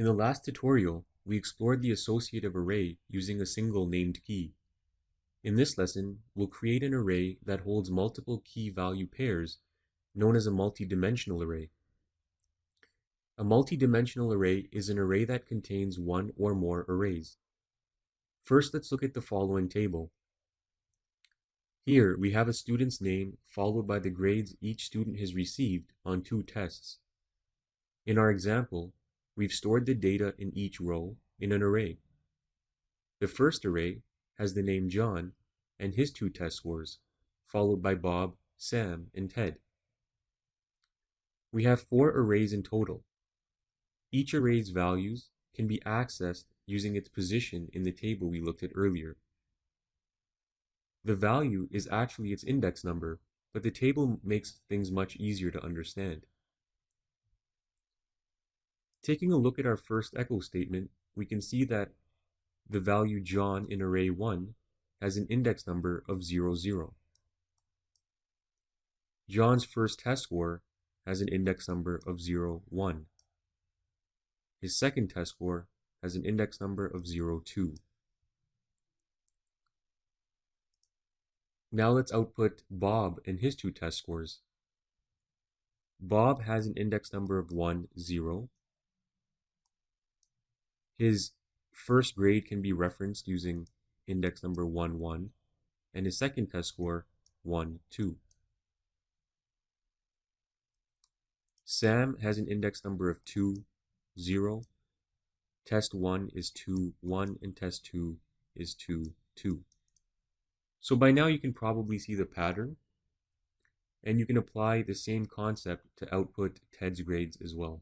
In the last tutorial, we explored the associative array using a single named key. In this lesson, we'll create an array that holds multiple key value pairs, known as a multidimensional array. A multidimensional array is an array that contains one or more arrays. First, let's look at the following table. Here, we have a student's name followed by the grades each student has received on 2 tests. In our example, we've stored the data in each row in an array. The first array has the name John and his 2 test scores, followed by Bob, Sam, and Ted. We have 4 arrays in total. Each array's values can be accessed using its position in the table we looked at earlier. The value is actually its index number, but the table makes things much easier to understand. Taking a look at our first echo statement, we can see that the value John in array 1 has an index number of 0, 0. John's first test score has an index number of 0, 1. His second test score has an index number of 0, 2. Now let's output Bob and his 2 test scores. Bob has an index number of 1, 0. His first grade can be referenced using index number 1, 1, and his second test score 1, 2. Sam has an index number of 2, 0. Test 1 is 2, 1, and test 2 is 2, 2. So by now you can probably see the pattern, and you can apply the same concept to output Ted's grades as well.